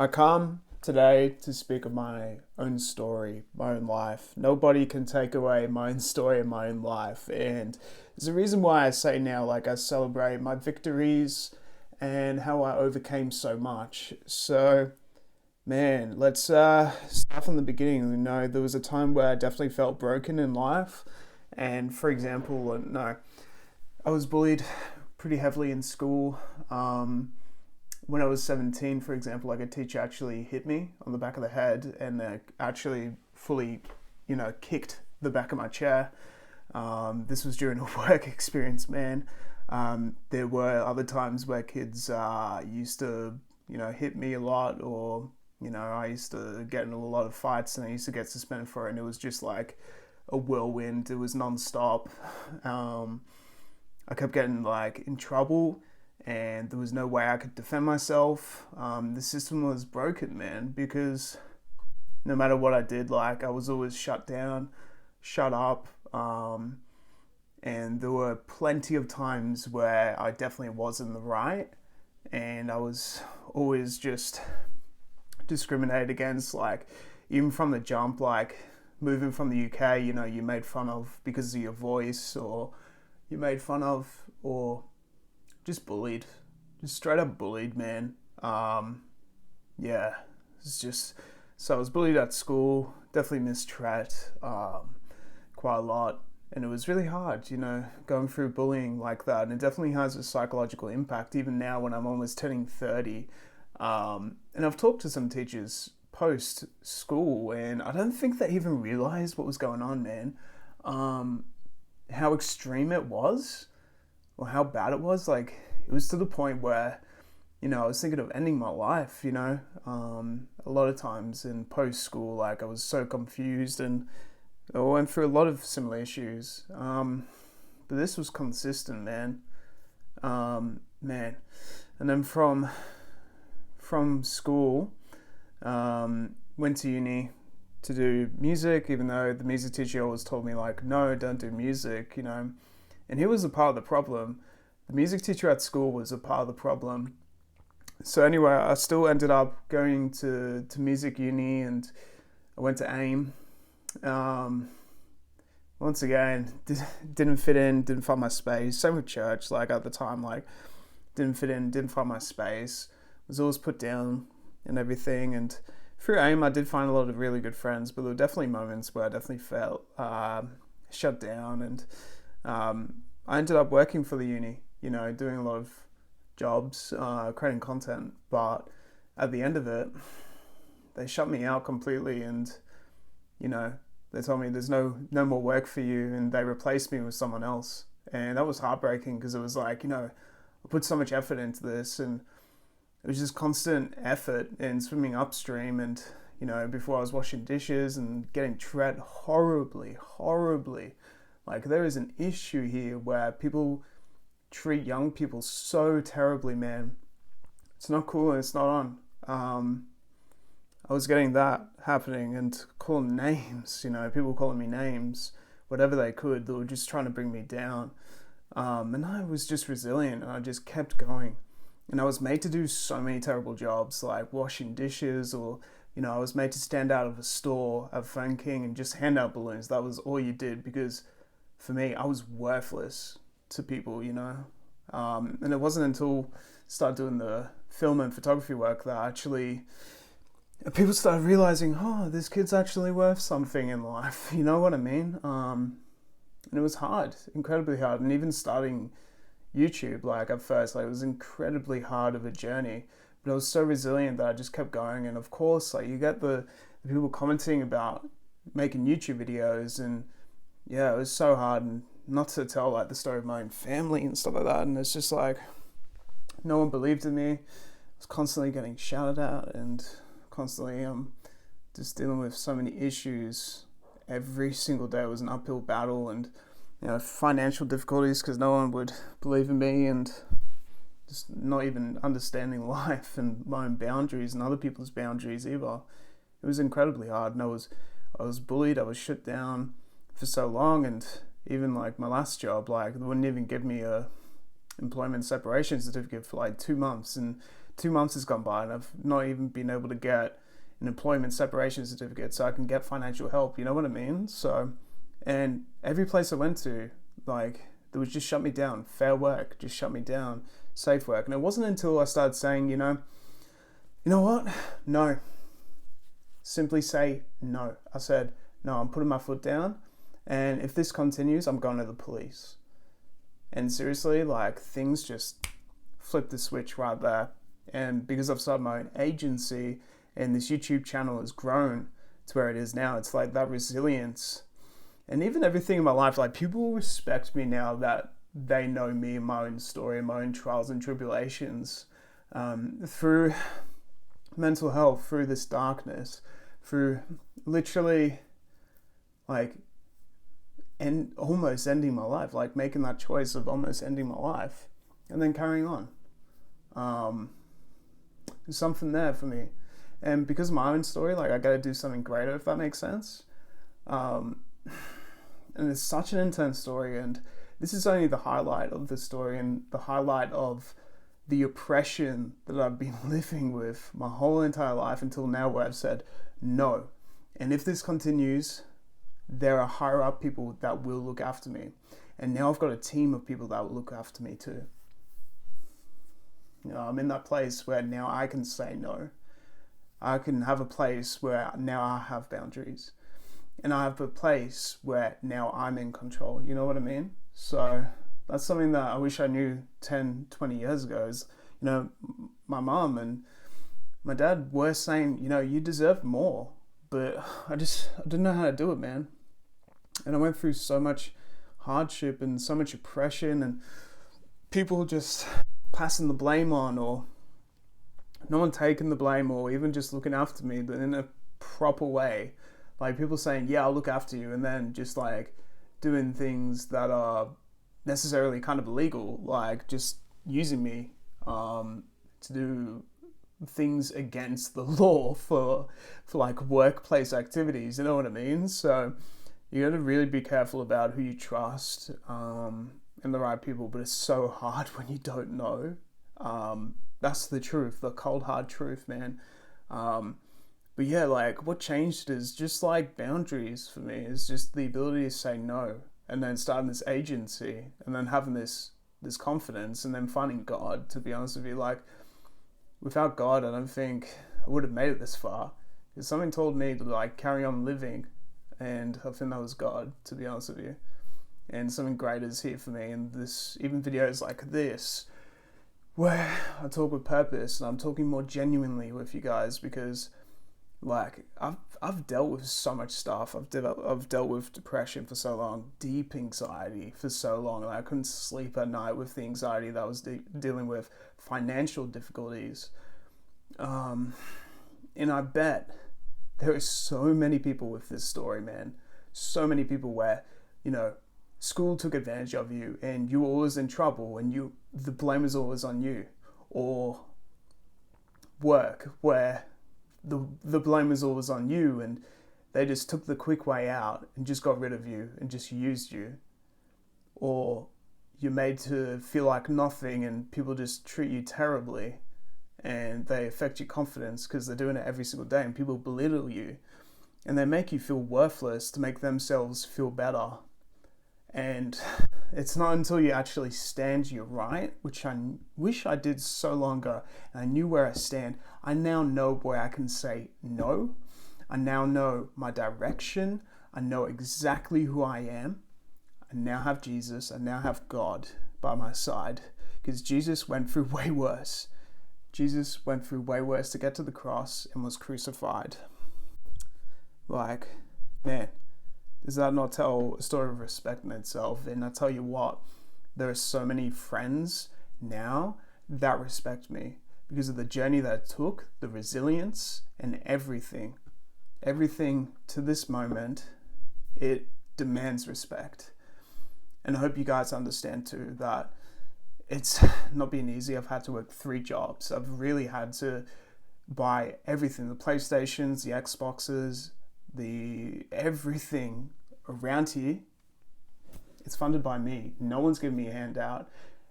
I come today to speak of my own story, my own life. Nobody can take away my own story and my own life. And there's a reason why I say now, like, I celebrate my victories and how I overcame so much. So, man, let's start from the beginning. There was a time where I definitely felt broken in life. And for example, no, I was bullied pretty heavily in school. When I was 17, for example, like a teacher actually hit me on the back of the head and actually fully, kicked the back of my chair. This was during a work experience, man. There were other times where kids used to, hit me a lot, or, I used to get in a lot of fights and I used to get suspended for it, and it was just like a whirlwind. It was non-stop. I kept getting like in trouble and there was no way I could defend myself. The system was broken, man, because no matter what I did, like I was always shut down, shut up. And there were plenty of times where I definitely was in the right and I was always just discriminated against, like even from the jump, like moving from the UK, you made fun of because of your voice, or you made fun of, or just bullied, just straight up bullied, man. Yeah, it's just, so I was bullied at school, definitely mistreated, quite a lot. And it was really hard, going through bullying like that. And it definitely has a psychological impact, even now when I'm almost turning 30. And I've talked to some teachers post school, and I don't think they even realized what was going on, man. How extreme it was, or how bad it was. Like, it was to the point where, I was thinking of ending my life, a lot of times in post school, like I was so confused and I went through a lot of similar issues. But this was consistent, man. Man. And then from school, went to uni to do music, even though the music teacher always told me, like, no, don't do music, And he was a part of the problem. The music teacher at school was a part of the problem. So anyway, I still ended up going to music uni, and I went to AIM. Once again, didn't fit in, didn't find my space. Same with church, like at the time, like didn't fit in, didn't find my space. Was always put down and everything. And through AIM, I did find a lot of really good friends, but there were definitely moments where I definitely felt shut down. And I ended up working for the uni, doing a lot of jobs, creating content. But at the end of it, they shut me out completely, and they told me there's no more work for you, and they replaced me with someone else. And that was heartbreaking, because it was like, I put so much effort into this, and it was just constant effort and swimming upstream. And before I was washing dishes and getting treated horribly. Like, there is an issue here where people treat young people so terribly, man. It's not cool, and it's not on. I was getting that happening, and calling names, people calling me names, whatever they could. They were just trying to bring me down. And I was just resilient, and I just kept going. And I was made to do so many terrible jobs, like washing dishes, or, I was made to stand out of a store at Phone King and just hand out balloons. That was all you did, because for me, I was worthless to people, And it wasn't until I started doing the film and photography work that actually people started realizing, oh, this kid's actually worth something in life. You know what I mean? And it was hard, incredibly hard. And even starting YouTube, like at first, like it was incredibly hard of a journey. But I was so resilient that I just kept going. And of course, like you get the people commenting about making YouTube videos, and yeah, it was so hard. And not to tell like the story of my own family and stuff like that. And it's just like, no one believed in me. I was constantly getting shouted at, and constantly just dealing with so many issues. Every single day was an uphill battle, and financial difficulties because no one would believe in me, and just not even understanding life and my own boundaries and other people's boundaries either. It was incredibly hard, and I was bullied. I was shut down for so long, and even like my last job, like they wouldn't even give me a employment separation certificate for like 2 months, and 2 months has gone by and I've not even been able to get an employment separation certificate so I can get financial help. You know what I mean? So, and every place I went to, like, they would just shut me down. Fair work, just shut me down. Safe work. And it wasn't until I started saying, you know what? No. Simply say no. I said, no, I'm putting my foot down. And if this continues, I'm going to the police. And seriously, like, things just flipped the switch right there. And because I've started my own agency and this YouTube channel has grown to where it is now, it's like that resilience. And even everything in my life, like, people respect me now that they know me and my own story and my own trials and tribulations, through mental health, through this darkness, through literally, like, and almost ending my life, like making that choice of almost ending my life and then carrying on. There's something there for me. And because of my own story, like, I got to do something greater, if that makes sense. And it's such an intense story, and this is only the highlight of the story and the highlight of the oppression that I've been living with my whole entire life until now, where I've said no. And if this continues, there are higher up people that will look after me. And now I've got a team of people that will look after me too. You know, I'm in that place where now I can say no. I can have a place where now I have boundaries. And I have a place where now I'm in control. You know what I mean? So that's something that I wish I knew 10, 20 years ago. Is, you know, my mom and my dad were saying, you know, you deserve more. But I didn't know how to do it, man. And I went through so much hardship and so much oppression and people just passing the blame on, or no one taking the blame, or even just looking after me, but in a proper way. Like, people saying, yeah, I'll look after you, and then just like doing things that are necessarily kind of illegal, like just using me to do things against the law for like workplace activities. You know what I mean? So you got to really be careful about who you trust and the right people, but it's so hard when you don't know. That's the truth, the cold hard truth, man. But yeah, like, what changed is just like boundaries for me. Is just the ability to say no, and then starting this agency, and then having this confidence, and then finding God. To be honest with you, like, without God, I don't think I would have made it this far. Because something told me to like carry on living, and I think that was God, to be honest with you. And something great is here for me. And this, even videos like this, where I talk with purpose, and I'm talking more genuinely with you guys, because like I've dealt with so much stuff. I've dealt with depression for so long, deep anxiety for so long. Like, I couldn't sleep at night with the anxiety that I was dealing with, financial difficulties. And I bet there are so many people with this story, man. So many people where, you know, school took advantage of you and you were always in trouble and the blame was always on you. Or work where the blame was always on you and they just took the quick way out and just got rid of you and just used you. Or you're made to feel like nothing and people just treat you terribly and they affect your confidence because they're doing it every single day, and people belittle you and they make you feel worthless to make themselves feel better. And it's not until you actually stand your right, which I wish I did so long ago, and I knew where I stand. I now know where I can say no. I now know my direction. I know exactly who I am. I now have Jesus. I now have God by my side, because Jesus went through way worse. Jesus went through way worse to get to the cross and was crucified. Like, man, does that not tell a story of respect in itself? And I tell you what, there are so many friends now that respect me because of the journey that it took, the resilience, and everything. Everything to this moment, it demands respect. And I hope you guys understand too that it's not been easy. I've had to work 3 jobs. I've really had to buy everything, the PlayStations, the Xboxes, the everything around here. It's funded by me. No one's giving me a handout.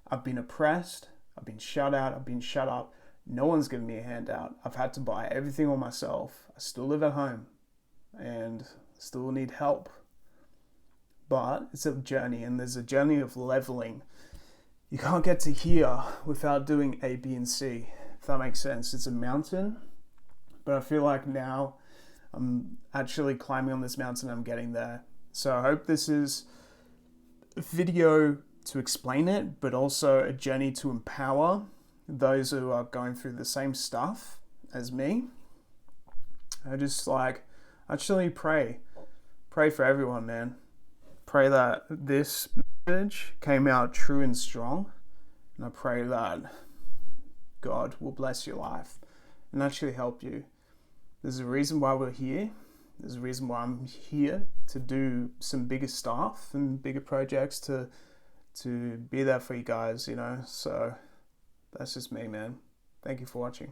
I've been oppressed. I've been shut out. I've been shut up. No one's given me a handout. I've had to buy everything all myself. I still live at home and still need help. But it's a journey, and there's a journey of leveling. You can't get to here without doing A, B, and C, if that makes sense. It's a mountain, but I feel like now I'm actually climbing on this mountain. I'm getting there. So I hope this is a video to explain it, but also a journey to empower those who are going through the same stuff as me. I just actually pray for everyone, man. Pray that this message came out true and strong, and I pray that God will bless your life and actually help you. There's a reason why we're here. There's a reason why I'm here, to do some bigger stuff and bigger projects, to be there for you guys, So that's just me, man. Thank you for watching.